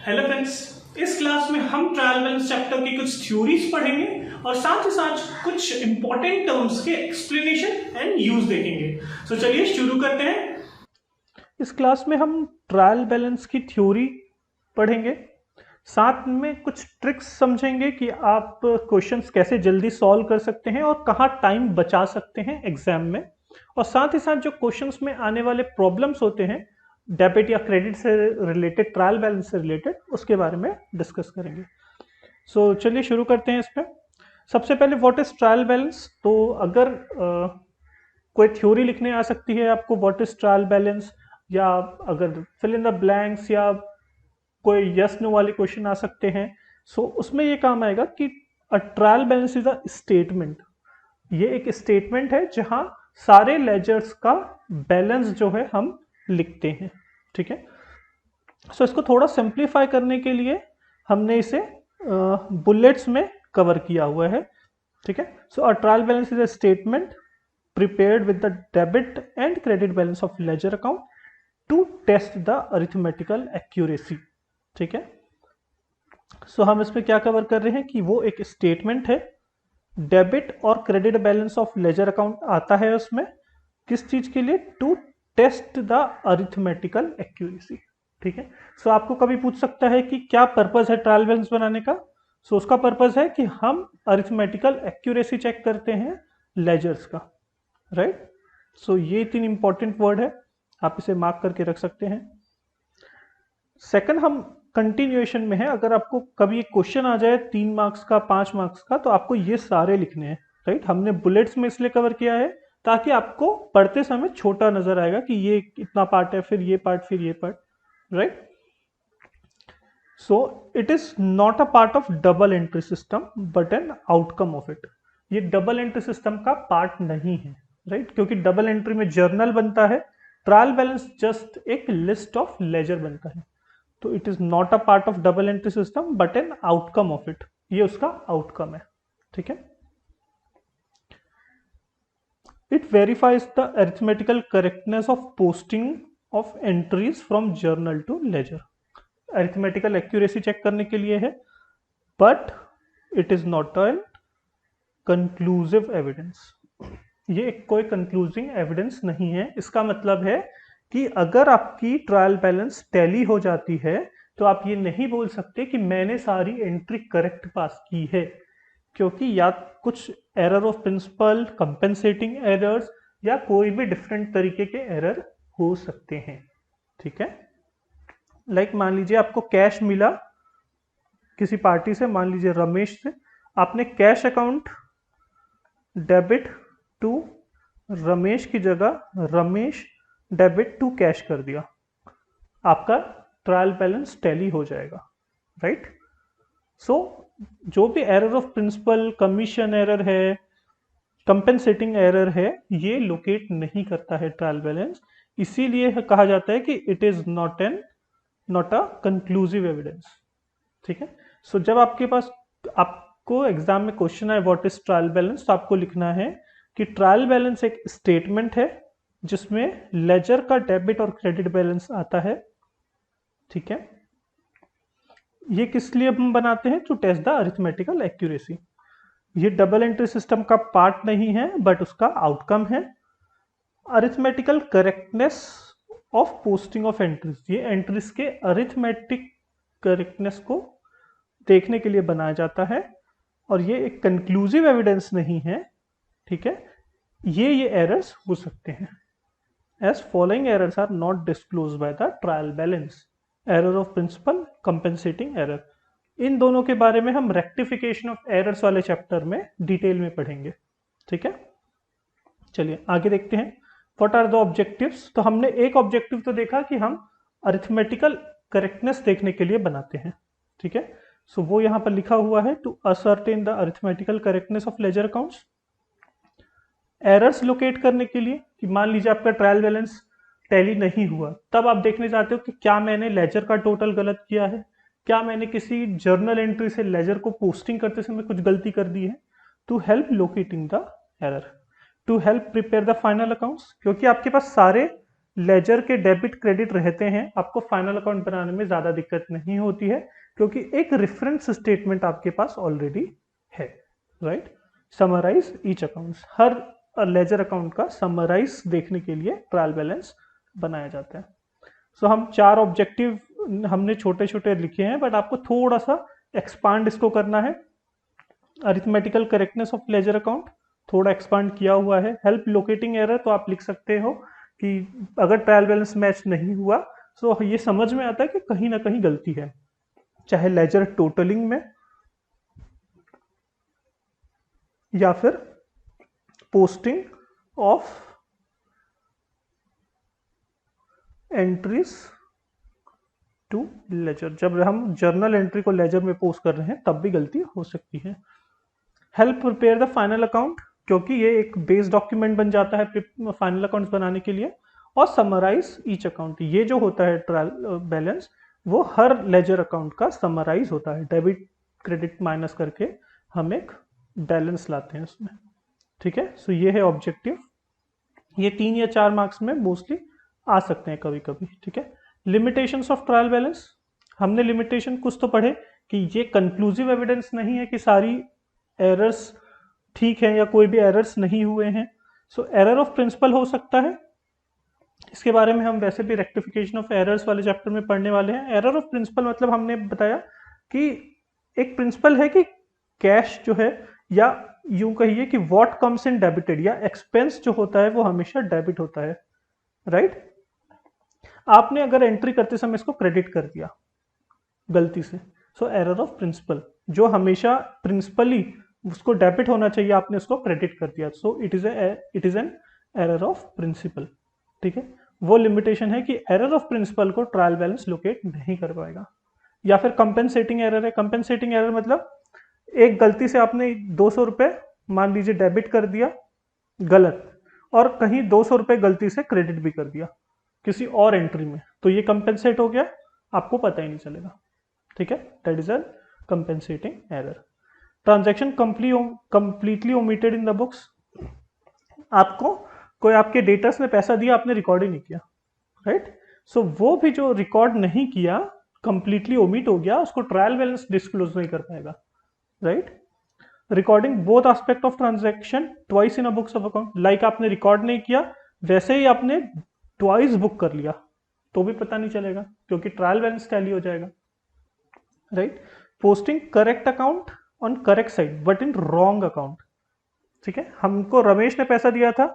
Hello friends, इस class में हम ट्रायल बैलेंस चैप्टर की कुछ थ्योरीज पढ़ेंगे और साथ ही साथ कुछ इंपॉर्टेंट टर्म्स के एक्सप्लेनेशन एंड यूज देखेंगे। तो चलिए शुरू करते हैं। इस क्लास में हम ट्रायल बैलेंस की थ्योरी पढ़ेंगे, साथ में कुछ ट्रिक्स समझेंगे कि आप क्वेश्चंस कैसे जल्दी सॉल्व कर सकते हैं और कहाँ टाइम बचा सकते हैं एग्जाम में। और साथ ही साथ जो क्वेश्चंस में आने वाले प्रॉब्लम्स होते हैं डेबिट या क्रेडिट से रिलेटेड, ट्रायल बैलेंस से रिलेटेड, उसके बारे में डिस्कस करेंगे। चलिए शुरू करते हैं इस पर। सबसे पहले व्हाट इज ट्रायल बैलेंस। तो अगर कोई थ्योरी लिखने आ सकती है आपको व्हाट इज ट्रायल बैलेंस, या अगर फिल इन द ब्लैंक्स या कोई यस नो वाले क्वेश्चन आ सकते हैं। उसमें ये काम आएगा कि a trial balance is a statement. ये एक स्टेटमेंट है जहां सारे लेजर्स का बैलेंस जो है हम लिखते हैं। ठीक है। इसको थोड़ा सिंप्लीफाई करने के लिए हमने इसे बुलेट्स में कवर किया हुआ है। ठीक है। A trial balance is a statement prepared with the debit and credit balance of ledger account to test the arithmetical accuracy। ठीक है। हम इसमें क्या कवर कर रहे हैं कि वो एक स्टेटमेंट है, डेबिट और credit balance of ledger account आता है उसमें, किस चीज के लिए? To test the arithmetical accuracy. ठीक है। आपको कभी पूछ सकता है कि क्या पर्पज है ट्रायल बैलेंस बनाने का। उसका पर्पज है कि हम अरिथमेटिकल एक्यूरेसी चेक करते हैं लेजर्स का। राइट। ये 3 इंपॉर्टेंट वर्ड है, आप इसे मार्क करके रख सकते हैं। सेकंड, हम कंटिन्यूएशन में है। अगर आपको कभी एक क्वेश्चन आ जाए 3 मार्क्स का, 5 मार्क्स का, तो आपको ये सारे लिखने हैं। राइट। हमने बुलेट्स में इसलिए कवर किया है ताकि आपको पढ़ते समय छोटा नजर आएगा कि ये इतना पार्ट है, फिर ये पार्ट, फिर ये part. Right. It is not a part of double entry system but an outcome of it. ये डबल एंट्री सिस्टम का पार्ट नहीं है। राइट। क्योंकि डबल एंट्री में जर्नल बनता है, ट्रायल बैलेंस जस्ट एक लिस्ट ऑफ लेजर बनता है। तो it is not a part of double entry system but an outcome of it. ये उसका आउटकम है। ठीक है। It verifies the arithmetical correctness of posting of entries from journal to ledger. Arithmetical accuracy check करने के लिए है, but it is not an conclusive evidence. ये कोई कंक्लूजिंग एविडेंस नहीं है। इसका मतलब है कि अगर आपकी ट्रायल बैलेंस टैली हो जाती है तो आप ये नहीं बोल सकते कि मैंने सारी एंट्री करेक्ट पास की है, क्योंकि या कुछ error of principle, compensating errors, या कोई भी डिफरेंट तरीके के एरर हो सकते हैं। ठीक है। मान लीजिए आपको कैश मिला किसी पार्टी से, मान लीजिए रमेश से, आपने cash account debit to Ramesh की जगह रमेश डेबिट टू कैश कर दिया, आपका ट्रायल बैलेंस टैली हो जाएगा। राइट। जो भी error of principle, commission error है, कंपेंसेटिंग एरर है, ये लोकेट नहीं करता है ट्रायल बैलेंस। इसीलिए कहा जाता है कि it is not a conclusive evidence. ठीक है। जब आपके पास, आपको एग्जाम में क्वेश्चन आए व्हाट इज ट्रायल बैलेंस, तो आपको लिखना है कि ट्रायल बैलेंस एक स्टेटमेंट है जिसमें लेजर का डेबिट और क्रेडिट बैलेंस आता है। ठीक है। ये किस लिए हम बनाते हैं? To test the arithmetical accuracy. ये डबल एंट्री सिस्टम का पार्ट नहीं है बट उसका आउटकम है। Arithmetical correctness of posting of entries, ये एंट्रीज के अरिथमेटिक करेक्टनेस को देखने के लिए बनाया जाता है, और ये एक कंक्लूसिव एविडेंस नहीं है। ठीक है। ये एरर्स हो सकते हैं। As following errors are not disclose by the trial balance: error of principle, compensating error. इन दोनों के बारे में हम रेक्टिफिकेशन ऑफ एरर्स वाले चैप्टर में डिटेल में पढ़ेंगे। ठीक है। चलिए आगे देखते हैं। What are the objectives. तो हमने एक ऑब्जेक्टिव तो देखा कि हम अरिथमेटिकल करेक्टनेस देखने के लिए बनाते हैं। ठीक है। वो यहां पर लिखा हुआ है, to ascertain the arithmetical correctness of ledger accounts. Errors locate करने के लिए कि मान लीजिए आपका ट्रायल बैलेंस टैली नहीं हुआ, तब आप देखने चाहते हो कि क्या मैंने लेजर का टोटल गलत किया है, क्या मैंने किसी जर्नल एंट्री से लेजर को पोस्टिंग करते समय कुछ गलती कर दी है। To help locating the error, to help prepare the final accounts, क्योंकि आपके पास सारे लेजर के डेबिट क्रेडिट रहते हैं, आपको फाइनल अकाउंट बनाने में ज़्यादा दिक्कत नहीं होती है, क्योंकि एक रेफरेंस स्टेटमेंट आपके पास ऑलरेडी है, राइट। समराइज ईच अकाउंट्स, हर लेजर अकाउंट का समराइज देखने के लिए ट्रायल बैलेंस बनाया जाता है। सो हम 4 ऑब्जेक्टिव हमने छोटे छोटे लिखे हैं, बट आपको थोड़ा सा एक्सपांड इसको करना है। Arithmetical correctness of ledger account थोड़ा एक्सपांड किया हुआ है। हेल्प लोकेटिंग एरर तो आप लिख सकते हो कि अगर ट्रायल बैलेंस मैच नहीं हुआ तो ये समझ में आता है कि कहीं ना कहीं गलती है, चाहे लेजर टोटलिंग में या फिर posting of entries to ledger. जब हम जर्नल एंट्री को लेजर में पोस्ट कर रहे हैं तब भी गलती हो सकती है। Help prepare the final account, क्योंकि ये एक बेस डॉक्यूमेंट बन जाता है फाइनल अकाउंट्स बनाने के लिए। और समराइज ईच अकाउंट, ये जो होता है ट्रायल बैलेंस वो हर लेजर अकाउंट का समराइज होता है, डेबिट क्रेडिट माइनस करके हम एक बैलेंस लाते हैं उसमें, ठीक है। सो ये है ऑब्जेक्टिव, ये 3 या 4 मार्क्स में मोस्टली आ सकते हैं कभी कभी, ठीक है। लिमिटेशंस ऑफ ट्रायल बैलेंस, हमने लिमिटेशन कुछ तो पढ़े कि ये कंक्लूसिव एविडेंस नहीं है कि सारी एरर्स ठीक है या कोई भी एरर्स नहीं हुए हैं। सो एरर ऑफ प्रिंसिपल हो सकता है, इसके बारे में हम वैसे भी रेक्टिफिकेशन ऑफ एरर्स वाले चैप्टर में पढ़ने वाले हैं। एरर ऑफ प्रिंसिपल मतलब हमने बताया कि एक प्रिंसिपल है कि कैश जो है, या यूं कहिए कि व्हाट कम्स इन डेबिटेड, या एक्सपेंस जो होता है वो हमेशा डेबिट होता है, राइट। आपने अगर एंट्री करते समय इसको क्रेडिट कर दिया गलती से, सो एरर ऑफ प्रिंसिपल, जो हमेशा प्रिंसिपली उसको डेबिट होना चाहिए आपने उसको क्रेडिट कर दिया, so it is an error of principle, ठीक है। वो लिमिटेशन है कि एरर ऑफ प्रिंसिपल को ट्रायल बैलेंस लोकेट नहीं कर पाएगा। या फिर कंपेंसेटिंग एरर है, कंपेंसेटिंग एरर मतलब एक गलती से आपने 200 रुपये मान लीजिए डेबिट कर दिया गलत, और कहीं 200 रुपये गलती से क्रेडिट भी कर दिया किसी और एंट्री में, तो ये कंपेंसेट हो गया, आपको पता ही नहीं चलेगा, ठीक है। That is a compensating error. Transaction completely omitted in the books, आपको कोई आपके डेटर्स ने पैसा दिया, आपने रिकॉर्ड ही नहीं किया, राइट। सो वो भी जो रिकॉर्ड नहीं किया कंप्लीटली ओमिट हो गया, उसको ट्रायल बैलेंस डिस्क्लोज नहीं कर पाएगा, right. Recording both aspect of transaction twice in a books of account, like आपने रिकॉर्ड नहीं किया वैसे ही आपने ट्वाइस बुक कर लिया तो भी पता नहीं चलेगा, क्योंकि ट्रायल बैलेंस टैली हो जाएगा, right. Posting correct account on correct side but in wrong account, ठीक है। हमको रमेश ने पैसा दिया था,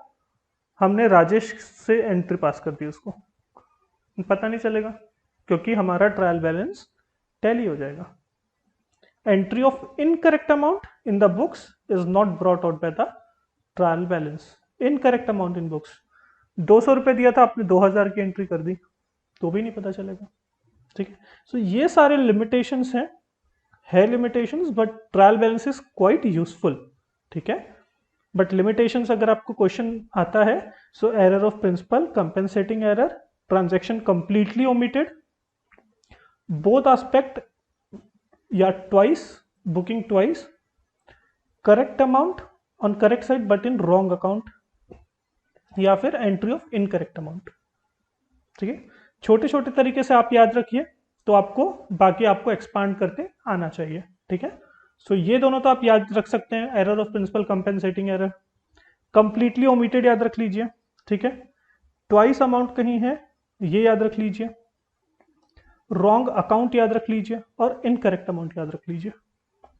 हमने राजेश से एंट्री पास कर दी, उसको पता नहीं चलेगा क्योंकि हमारा ट्रायल बैलेंस टैली हो जाएगा। Entry of incorrect amount in the books is not brought out by the trial balance. Incorrect amount in books, 200 रुपये दिया था आपने 2000 की एंट्री कर दी तो भी नहीं पता चलेगा, ठीक है। सो ये सारे लिमिटेशंस हैं, है limitations, but trial balance is quite useful, ठीक है। बट लिमिटेशंस अगर आपको क्वेश्चन आता है, so error of principle, compensating error, transaction completely omitted, both aspect या twice, booking twice, correct amount on correct side but in wrong account, या फिर entry of incorrect amount, ठीक है। छोटे छोटे तरीके से आप याद रखिए तो आपको बाकी आपको एक्सपांड करते आना चाहिए, ठीक है। सो ये दोनों तो आप याद रख सकते हैं, error of principle, compensating error. Completely omitted याद रख लीजिए, ठीक है। ट्वाइस अमाउंट कहीं है ये याद रख लीजिए, रॉन्ग अकाउंट याद रख लीजिए, और इनकरेक्ट अमाउंट याद रख लीजिए।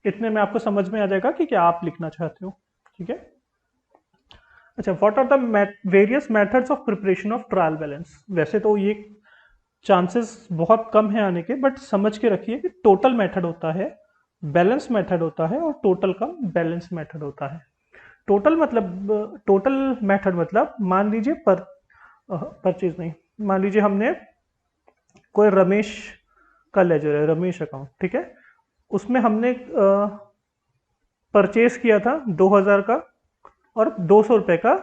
इतने में आपको समझ में आ जाएगा कि क्या आप लिखना चाहते हो, ठीक है। अच्छा, what are the various methods of preparation of trial balance. वैसे तो ये चांसेस बहुत कम है आने के, बट समझ के रखिए कि टोटल मेथड होता है, बैलेंस मेथड होता है, और टोटल का बैलेंस मेथड होता है। टोटल मतलब, टोटल मेथड मतलब मान लीजिए परचेज नहीं, मान लीजिए हमने कोई रमेश का लेजर है, रमेश अकाउंट, ठीक है। उसमें हमने परचेज किया था 2000 का और 200 रुपये का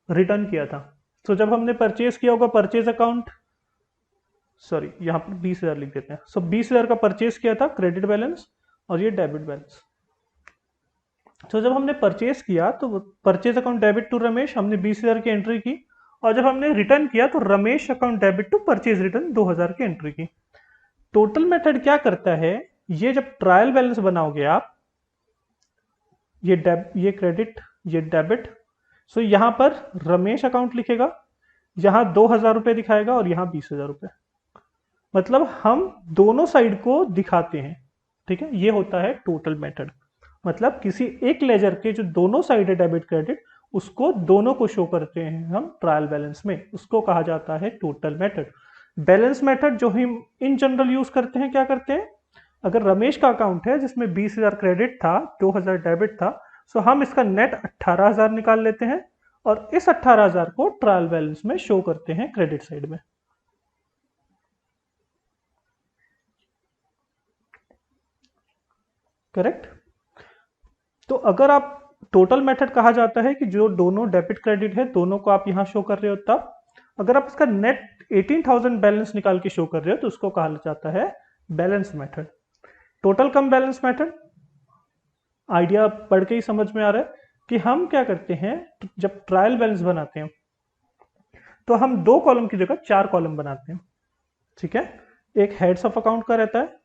रिटर्न किया था। तो जब हमने परचेज किया होगा, परचेज अकाउंट, सॉरी यहाँ पर 20,000 लिख देते हैं। सो 20,000 का परचेज किया था, क्रेडिट बैलेंस, और ये डेबिट बैलेंस। तो जब हमने परचेज किया तो purchase account debit to Ramesh, हमने 20,000 की एंट्री की, और जब हमने रिटर्न किया तो Ramesh account debit to purchase return 2000 की एंट्री की। टोटल मेथड क्या करता है, ये जब ट्रायल बैलेंस बनाओगे आप, ये क्रेडिट ये डेबिट, सो यहां पर रमेश अकाउंट लिखेगा, यहां 2000 रुपए दिखाएगा और यहां 20,000 रुपए। मतलब हम दोनों साइड को दिखाते हैं, ठीक है। ये होता है टोटल मेथड। मतलब किसी एक लेजर के जो दोनों साइड है डेबिट क्रेडिट, उसको दोनों को शो करते हैं हम ट्रायल बैलेंस में, उसको कहा जाता है टोटल मेथड। बैलेंस मेथड जो हम इन जनरल यूज करते हैं, क्या करते हैं, अगर रमेश का अकाउंट है जिसमें 20,000 क्रेडिट था, 2,000 डेबिट था, सो हम इसका नेट 18,000 निकाल लेते हैं और इस 18,000 को ट्रायल बैलेंस में शो करते हैं क्रेडिट साइड में। करेक्ट। तो अगर आप टोटल मेथड कहा जाता है कि जो दोनों डेबिट क्रेडिट है दोनों को आप यहां शो कर रहे हो, तब अगर आप इसका नेट 18,000 बैलेंस निकाल के शो कर रहे हो तो उसको कहा जाता है बैलेंस मेथड। टोटल कम बैलेंस मेथड, आइडिया पढ़ के ही समझ में आ रहा है कि हम क्या करते हैं, जब ट्रायल बैलेंस बनाते हैं तो हम 2 कॉलम की जगह 4 कॉलम बनाते हैं, ठीक है। एक हेड्स ऑफ अकाउंट का रहता है,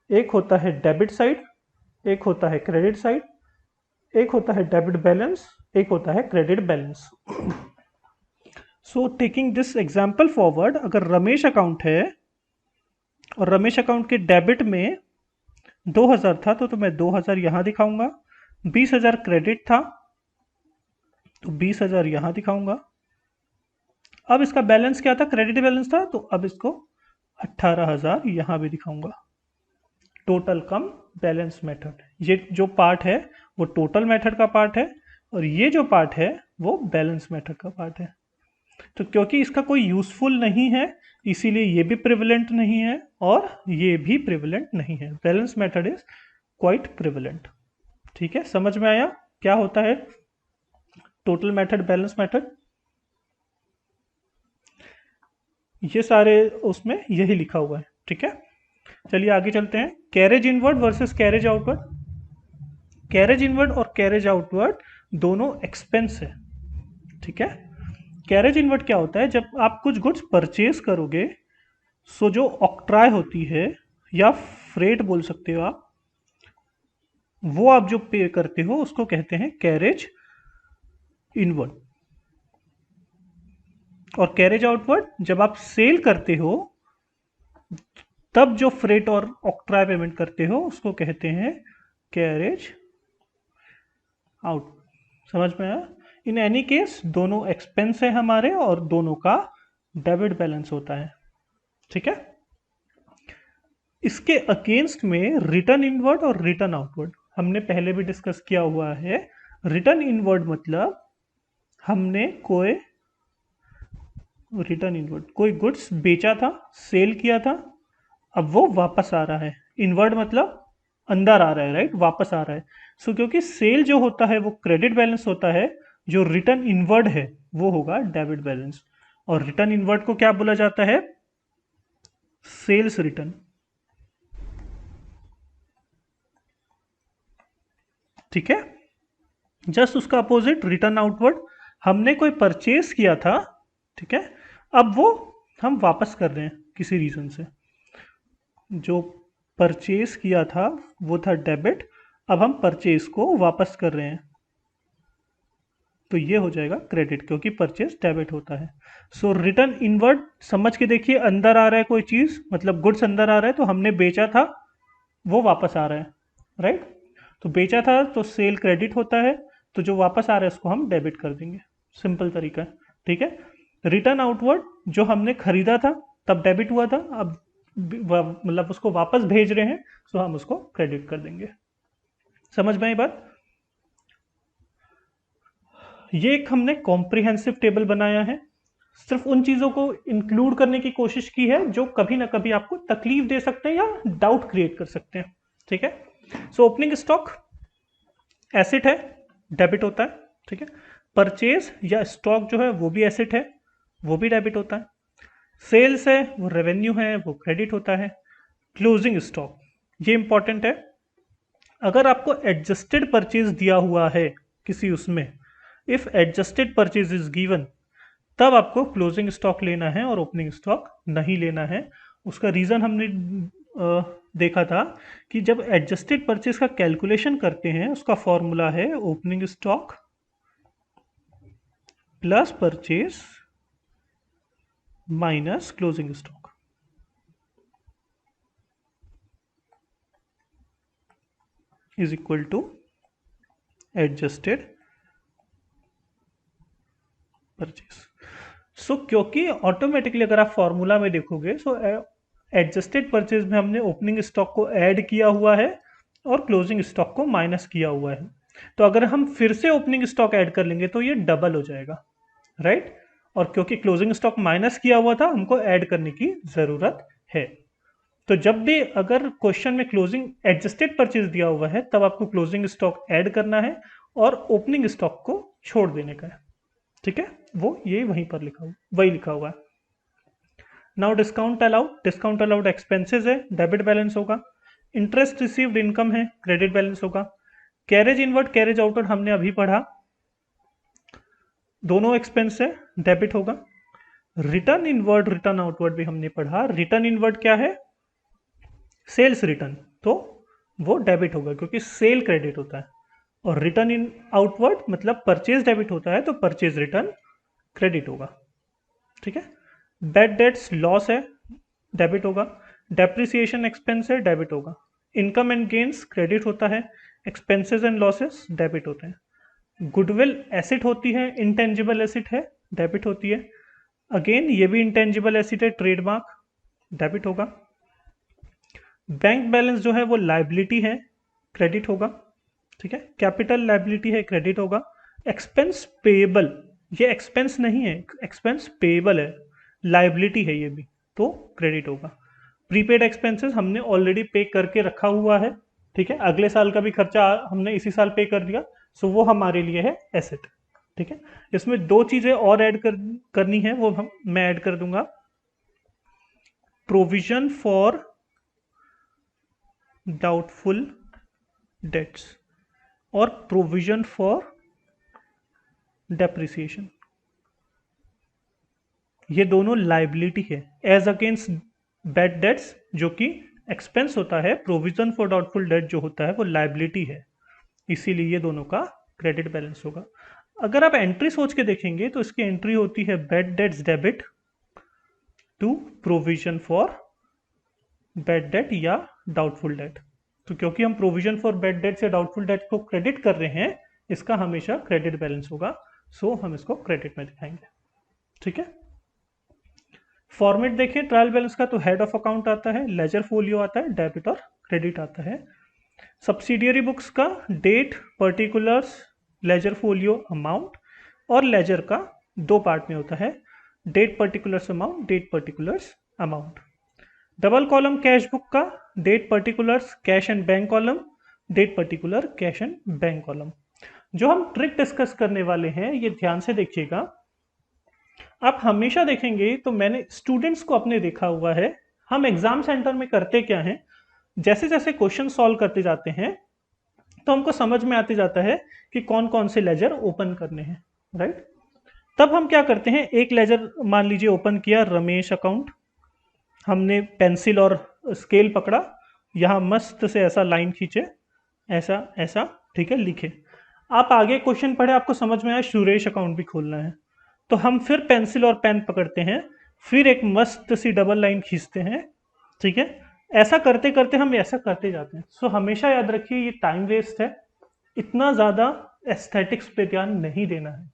एक होता है डेबिट साइड, एक होता है क्रेडिट साइड, एक होता है डेबिट बैलेंस, एक होता है credit balance. So taking this example forward, अगर रमेश अकाउंट है और रमेश अकाउंट के डेबिट में 2000 था तो मैं 2000 यहां दिखाऊंगा, 20,000 क्रेडिट था तो 20,000 यहां दिखाऊंगा। अब इसका बैलेंस क्या था, क्रेडिट बैलेंस था, तो अब इसको 18,000 यहां भी दिखाऊंगा। टोटल कम बैलेंस मेथड, ये जो पार्ट है वो टोटल मेथड का पार्ट है और ये जो पार्ट है वो बैलेंस मेथड का पार्ट है। तो क्योंकि इसका कोई यूजफुल नहीं है, इसीलिए ये भी प्रिविलेंट नहीं है और ये भी प्रिविलेंट नहीं है। Balance method is quite prevalent. ठीक है, समझ में आया क्या होता है टोटल मेथड, बैलेंस मेथड? ये सारे उसमें यही लिखा हुआ है। ठीक है, चलिए आगे चलते हैं। Carriage inward versus carriage outward. Carriage inward और कैरेज आउटवर्ड दोनों एक्सपेंस है। ठीक है, कैरेज इनवर्ड क्या होता है, जब आप कुछ गुड्स परचेज करोगे, सो जो ऑक्ट्राय होती है या फ्रेट बोल सकते हो आप, वो आप जो पे करते हो उसको कहते हैं कैरेज इनवर्ड। और कैरेज आउटवर्ड जब आप सेल करते हो तब जो फ्रेट और ऑक्ट्राय पेमेंट करते हो उसको कहते हैं कैरेज आउट। समझ में आया? इन एनी केस दोनों एक्सपेंस है हमारे और दोनों का डेबिट बैलेंस होता है। ठीक है, इसके अगेंस्ट में रिटर्न इनवर्ड और रिटर्न आउटवर्ड हमने पहले भी डिस्कस किया हुआ है। रिटर्न इनवर्ड मतलब हमने कोई गुड्स बेचा था, सेल किया था, अब वो वापस आ रहा है। इनवर्ड मतलब अंदर आ रहा है, राइट, वापस आ रहा है। सो क्योंकि सेल जो होता है वो क्रेडिट बैलेंस होता है, जो रिटर्न इनवर्ड है वो होगा डेबिट बैलेंस। और रिटर्न इनवर्ड को क्या बोला जाता है? Sales return. ठीक है, जस्ट उसका अपोजिट रिटर्न आउटवर्ड, हमने कोई परचेज किया था, ठीक है, अब वो हम वापस कर रहे हैं किसी रीजन से। जो परचेज किया था वो था डेबिट, अब हम परचेज को वापस कर रहे हैं तो ये हो जाएगा क्रेडिट, क्योंकि परचेज डेबिट होता है। सो रिटर्न इनवर्ड समझ के देखिए, अंदर आ रहा है कोई चीज, मतलब गुड्स अंदर आ रहा है, तो हमने बेचा था वो वापस आ रहा है, राइट। तो बेचा था तो सेल क्रेडिट होता है, तो जो वापस आ रहा है उसको हम डेबिट कर देंगे। सिंपल तरीका है। ठीक है, रिटर्न आउटवर्ड जो हमने खरीदा था तब डेबिट हुआ था, अब मतलब उसको वापस भेज रहे हैं तो हम उसको क्रेडिट कर देंगे। समझ में आई बात? ये एक हमने कॉम्प्रिहेंसिव टेबल बनाया है, सिर्फ उन चीजों को इंक्लूड करने की कोशिश की है जो कभी ना कभी आपको तकलीफ दे सकते हैं या डाउट क्रिएट कर सकते हैं। ठीक है, सो ओपनिंग स्टॉक एसेट है, डेबिट होता है। ठीक है, परचेज या स्टॉक जो है वो भी एसेट है, वो भी डेबिट होता है। सेल्स है वो रेवेन्यू है, वो क्रेडिट होता है। क्लोजिंग स्टॉक, ये इंपॉर्टेंट है, अगर आपको एडजस्टेड परचेज दिया हुआ है किसी उसमें, if adjusted purchase is given, तब आपको क्लोजिंग स्टॉक लेना है और ओपनिंग स्टॉक नहीं लेना है। उसका रीज़न हमने देखा था कि जब एडजस्टेड परचेज का कैलकुलेशन करते हैं उसका फॉर्मूला है opening stock plus purchase minus closing stock. Is equal to adjusted purchase. So क्योंकि ऑटोमेटिकली अगर आप फॉर्मूला में देखोगे सो एडजस्टेड परचेज में हमने ओपनिंग स्टॉक को ऐड किया हुआ है और क्लोजिंग स्टॉक को माइनस किया हुआ है। तो अगर हम फिर से ओपनिंग स्टॉक ऐड कर लेंगे तो ये डबल हो जाएगा, राइट। और क्योंकि क्लोजिंग स्टॉक माइनस किया हुआ था हमको ऐड करने की जरूरत है। तो जब भी अगर क्वेश्चन में क्लोजिंग एडजस्टेड परचेज दिया हुआ है तब आपको क्लोजिंग स्टॉक ऐड करना है और ओपनिंग स्टॉक को छोड़ देने का है, ठीक है। वो ये वहीं पर लिखा हुआ, वही लिखा हुआ है। नाउ डिस्काउंट अलाउड एक्सपेंसेस है, डेबिट बैलेंस होगा। इंटरेस्ट रिसीव्ड इनकम है, क्रेडिट बैलेंस होगा। कैरेज इनवर्ड कैरेज आउटवर्ड हमने अभी पढ़ा, दोनों एक्सपेंस है, डेबिट होगा। रिटर्न इनवर्ड रिटर्न आउटवर्ड भी हमने पढ़ा। रिटर्न इनवर्ड क्या है? सेल्स रिटर्न, तो वो डेबिट होगा क्योंकि सेल क्रेडिट होता है। और रिटर्न इन आउटवर्ड मतलब परचेज डेबिट होता है तो परचेज रिटर्न क्रेडिट होगा, ठीक है। बैड डेट्स लॉस है, डेबिट होगा। डेप्रिसिएशन एक्सपेंस है, डेबिट होगा। इनकम एंड गेन्स क्रेडिट होता है, एक्सपेंसेस एंड लॉसेस डेबिट होते हैं। गुडविल एसेट होती है, इंटेंजिबल एसेट है, डेबिट होती है। अगेन ये भी इंटेंजिबल एसेट है, ट्रेडमार्क डेबिट होगा। बैंक बैलेंस जो है वो लाइबिलिटी है, क्रेडिट होगा, ठीक है। कैपिटल लाइबिलिटी है, क्रेडिट होगा। एक्सपेंस पेएबल, ये एक्सपेंस नहीं है, एक्सपेंस पेएबल है, लाइबिलिटी है ये भी, तो क्रेडिट होगा। प्रीपेड एक्सपेंसेस हमने ऑलरेडी पे करके रखा हुआ है, ठीक है। अगले साल का भी खर्चा हमने इसी साल पे कर दिया, सो वो हमारे लिए है एसेट, ठीक है। इसमें दो चीजें और ऐड करनी है, वो मैं ऐड कर दूंगा। प्रोविजन फॉर डाउटफुल डेट्स और प्रोविजन फॉर डेप्रिसिएशन, ये दोनों लाइबिलिटी है एज अगेंस्ट बैड डेट्स जो कि एक्सपेंस होता है। प्रोविजन फॉर डाउटफुल डेट जो होता है वो लाइबिलिटी है, इसीलिए ये दोनों का क्रेडिट बैलेंस होगा। अगर आप एंट्री सोच के देखेंगे तो इसकी एंट्री होती है bad debts debit to provision for bad debt या डाउटफुल डेट। तो क्योंकि हम प्रोविजन फॉर बैड डेट्स या डाउटफुल डेट को क्रेडिट कर रहे हैं, इसका हमेशा क्रेडिट बैलेंस होगा, सो हम इसको क्रेडिट में दिखाएंगे, ठीक है। फॉर्मेट देखिए ट्रायल बैलेंस का, तो हेड ऑफ अकाउंट आता है, लेजर फोलियो आता है, डेबिट और क्रेडिट आता है। सब्सिडियरी बुक्स का date, particulars, ledger folio, amount, और लेजर का दो पार्ट में होता है, date particulars amount, date particulars amount. Double column cash book का date particulars cash and bank column, date particular cash and bank column. जो हम ट्रिक डिस्कस करने वाले हैं ये ध्यान से देखिएगा। आप हमेशा देखेंगे तो मैंने स्टूडेंट्स को अपने देखा हुआ है, हम एग्जाम सेंटर में करते क्या हैं, जैसे जैसे क्वेश्चन सॉल्व करते जाते हैं तो हमको समझ में आते जाता है कि कौन कौन से लेजर ओपन करने हैं, राइट। तब हम क्या करते हैं, एक लेजर मान लीजिए ओपन किया, रमेश अकाउंट, हमने पेंसिल और स्केल पकड़ा, यहाँ मस्त से ऐसा लाइन खींचे, ऐसा ऐसा, ठीक है, लिखे। आप आगे क्वेश्चन पढ़े, आपको समझ में आया सुरेश अकाउंट भी खोलना है, तो हम फिर पेंसिल और पेन पकड़ते हैं, फिर एक मस्त सी डबल लाइन खींचते हैं, ठीक है। ऐसा करते करते हम ऐसा करते जाते हैं। सो हमेशा याद रखिए ये टाइम वेस्ट है, इतना ज़्यादा एस्थेटिक्स पे ध्यान नहीं देना है,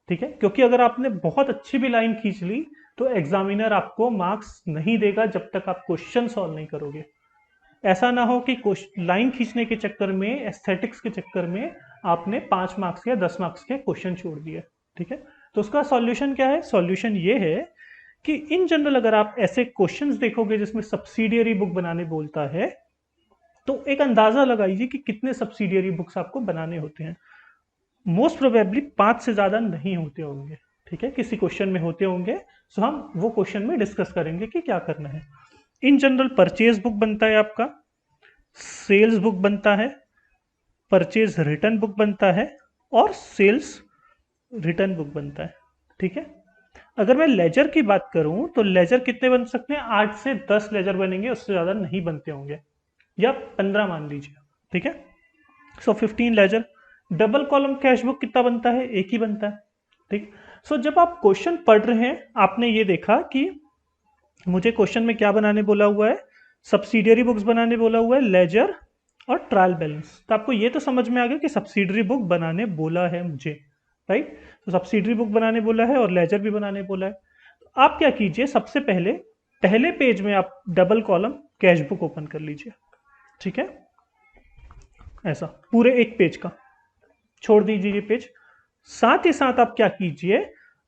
ठीक है। क्योंकि अगर आपने बहुत अच्छी भी लाइन खींच ली तो एग्जामिनर आपको मार्क्स नहीं देगा जब तक आप क्वेश्चन सॉल्व नहीं करोगे। ऐसा ना हो कि लाइन खींचने के चक्कर में, एस्थेटिक्स के चक्कर में आपने 5 मार्क्स या 10 मार्क्स के क्वेश्चन छोड़ दिए, ठीक है। तो उसका सॉल्यूशन क्या है? सॉल्यूशन ये है कि इन जनरल अगर आप ऐसे क्वेश्चंस देखोगे जिसमें सब्सिडियरी बुक बनाने बोलता है तो एक अंदाजा लगाइए कि कितने सब्सिडियरी बुक्स आपको बनाने होते हैं। मोस्ट प्रोबेबली 5 से ज्यादा नहीं होते होंगे, ठीक है। किसी क्वेश्चन में होते होंगे, सो हम वो क्वेश्चन में डिस्कस करेंगे कि क्या करना है। इन जनरल परचेज बुक बनता है आपका, सेल्स बुक बनता है, परचेज रिटर्न बुक बनता है और सेल्स रिटर्न बुक बनता है, ठीक है। अगर मैं लेजर की बात करूं तो लेजर कितने बन सकते हैं? 8 से 10 लेजर बनेंगे, उससे ज्यादा नहीं बनते होंगे, या 15 मान लीजिए, ठीक है। So 15 ledger. Double column cash book कितना बनता है? एक ही बनता है, ठीक। सो जब आप क्वेश्चन पढ़ रहे हैं, आपने ये देखा कि मुझे क्वेश्चन में क्या बनाने बोला हुआ है? सब्सिडियरी बुक्स बनाने बोला हुआ है, लेजर और ट्रायल बैलेंस। तो आपको ये तो समझ में आ गया कि सब्सिडियरी बुक बनाने बोला है मुझे, राइट। तो सब्सिडियरी बुक बनाने बोला है और लेजर भी बनाने बोला है। तो आप क्या कीजिए, सबसे पहले पहले पेज में आप double column cash book open कर लीजिए, ठीक है। ऐसा पूरे एक पेज का छोड़ दीजिए ये पेज। साथ ही साथ आप क्या कीजिए,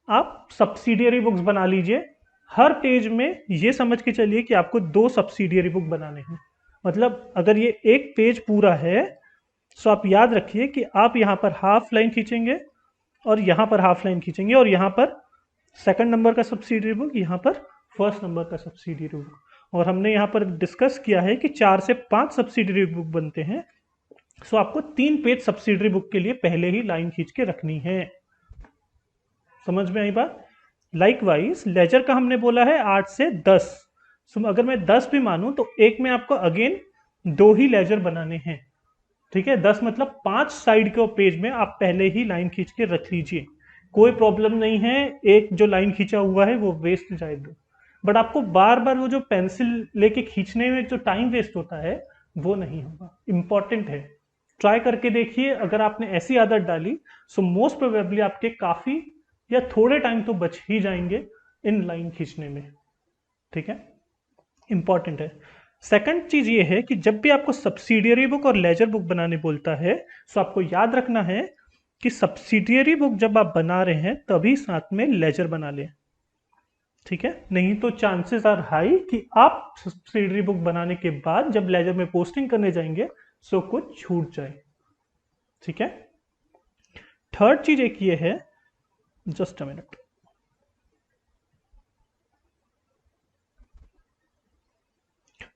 आप सब्सिडियरी बुक्स बना लीजिए। हर पेज में ये समझ के चलिए कि आपको 2 सब्सिडियरी बुक बनाने हैं। मतलब अगर ये एक पेज पूरा है तो आप याद रखिए कि आप यहाँ पर हाफ लाइन खींचेंगे और यहाँ पर हाफ लाइन खींचेंगे, और यहाँ पर सेकंड नंबर का सब्सिडियरी बुक, यहाँ पर फर्स्ट नंबर का सब्सिडियरी बुक। और हमने यहाँ पर डिस्कस किया है कि 4 से 5 सब्सिडियरी बुक बनते हैं। सो आपको 3 पेज सब्सिडियरी बुक के लिए पहले ही लाइन खींच के रखनी है। समझ में आई बात? लाइकवाइज लेजर का हमने बोला है 8 से 10। सो अगर मैं 10 भी मानूं तो एक में आपको अगेन 2 ही लेजर बनाने हैं, ठीक है। 10 मतलब 5 साइड के पेज में आप पहले ही लाइन खींच के रख लीजिए, कोई प्रॉब्लम नहीं है। एक जो लाइन खींचा हुआ है वो वेस्ट जाए दो, बट आपको बार बार वो जो पेंसिल लेके खींचने में जो टाइम वेस्ट होता है वो नहीं होगा। इंपॉर्टेंट है, ट्राई करके देखिए। अगर आपने ऐसी आदत डाली सो मोस्ट प्रोबेबली आपके काफी या थोड़े टाइम तो बच ही जाएंगे इन लाइन खींचने में, ठीक है। इंपॉर्टेंट है। सेकंड चीज ये है कि जब भी आपको सब्सिडियरी बुक और लेजर बुक बनाने बोलता है तो आपको याद रखना है कि सब्सिडियरी बुक जब आप बना रहे हैं तभी साथ में लेजर बना लें, ठीक है। नहीं तो चांसेस आर हाई कि आप सब्सिडियरी बुक बनाने के बाद जब लेजर में पोस्टिंग करने जाएंगे सो कुछ छूट जाए, ठीक है। थर्ड चीज एक ये है, जस्ट अ मिनट।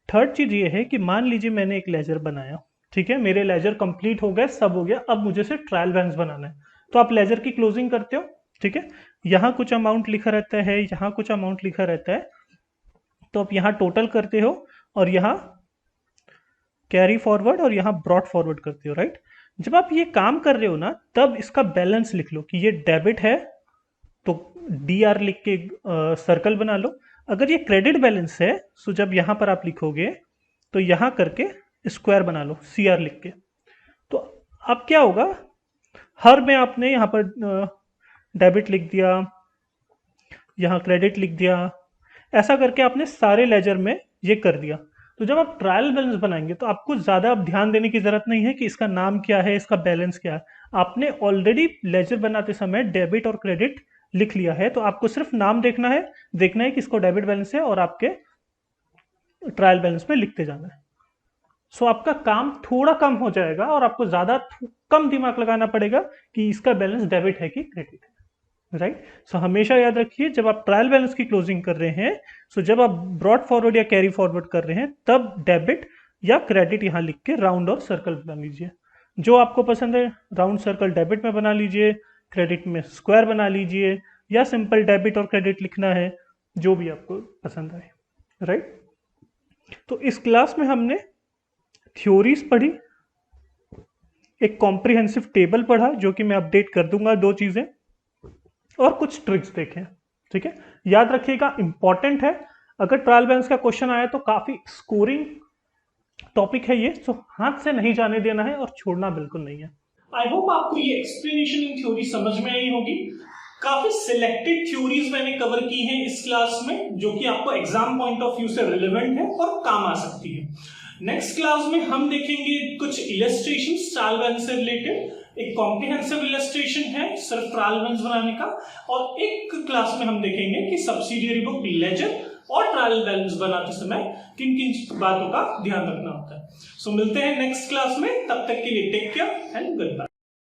थर्ड चीज ये है कि मान लीजिए मैंने एक लेजर बनाया, ठीक है, मेरे लेजर कंप्लीट हो गए, सब हो गया, अब मुझे सिर्फ ट्रायल बैलेंस बनाना है। तो आप लेजर की क्लोजिंग करते हो, ठीक है। यहां कुछ अमाउंट लिखा रहता है, यहां कुछ अमाउंट लिखा रहता है, तो आप यहां टोटल करते हो और यहां कैरी फॉरवर्ड और यहां ब्रॉड फॉरवर्ड करते हो, राइट। जब आप ये काम कर रहे हो ना तब इसका बैलेंस लिख लो कि ये डेबिट है तो DR लिख के सर्कल बना लो। अगर ये क्रेडिट बैलेंस है तो जब यहां पर आप लिखोगे तो यहां करके स्क्वायर बना लो CR लिख के। तो अब क्या होगा, हर में आपने यहां पर डेबिट लिख दिया, यहां क्रेडिट लिख दिया, ऐसा करके आपने सारे लेजर में ये कर दिया। तो जब आप ट्रायल बैलेंस बनाएंगे तो आपको ज्यादा अब ध्यान देने की जरूरत नहीं है कि इसका नाम क्या है, इसका बैलेंस क्या है। आपने ऑलरेडी लेजर बनाते समय डेबिट और क्रेडिट लिख लिया है, तो आपको सिर्फ नाम देखना है कि इसको डेबिट बैलेंस है और आपके ट्रायल बैलेंस में लिखते जाना है। सो आपका काम थोड़ा कम हो जाएगा और आपको ज्यादा कम दिमाग लगाना पड़ेगा कि इसका बैलेंस डेबिट है कि क्रेडिट है, राइट। सो हमेशा याद रखिए जब आप ट्रायल बैलेंस की क्लोजिंग कर रहे हैं, सो जब आप ब्रॉड फॉरवर्ड या कैरी फॉरवर्ड कर रहे हैं तब डेबिट या क्रेडिट यहां लिख के राउंड और सर्कल बना लीजिए। जो आपको पसंद है, राउंड सर्कल डेबिट में बना लीजिए, क्रेडिट में स्क्वायर बना लीजिए, या सिंपल डेबिट और क्रेडिट लिखना है, जो भी आपको पसंद आए, राइट। तो इस क्लास में हमने थ्योरीज पढ़ी, एक कॉम्प्रिहेंसिव टेबल पढ़ा जो कि मैं अपडेट कर दूंगा 2 चीजें, और कुछ ट्रिक्स देखें, ठीक है। याद रखिएगा इंपॉर्टेंट है, अगर ट्रायल बैलेंस का क्वेश्चन आया तो काफी स्कोरिंग टॉपिक है ये, तो हाथ से नहीं जाने देना है और छोड़ना बिल्कुल नहीं है। आई होप आपको ये एक्सप्लेनेशन इन थ्योरी समझ में आई होगी। काफी सिलेक्टेड थ्योरीज मैंने कवर की हैं इस क्लास में, जो कि आपको एग्जाम पॉइंट ऑफ व्यू से रिलेवेंट है और काम आ सकती है। नेक्स्ट क्लास में हम देखेंगे कुछ इलस्ट्रेशन ट्रायल बैलेंस से रिलेटेड। एक कॉम्प्रिहेंसिव इलस्ट्रेशन है सिर्फ ट्रायल बैलेंस बनाने का, और एक क्लास में हम देखेंगे कि सब्सिडियरी बुक, लेजर और ट्रायल बैलेंस बनाते समय किन किन बातों का ध्यान रखना होता है। सो मिलते हैं नेक्स्ट क्लास में, तब तक के लिए take care and good bye.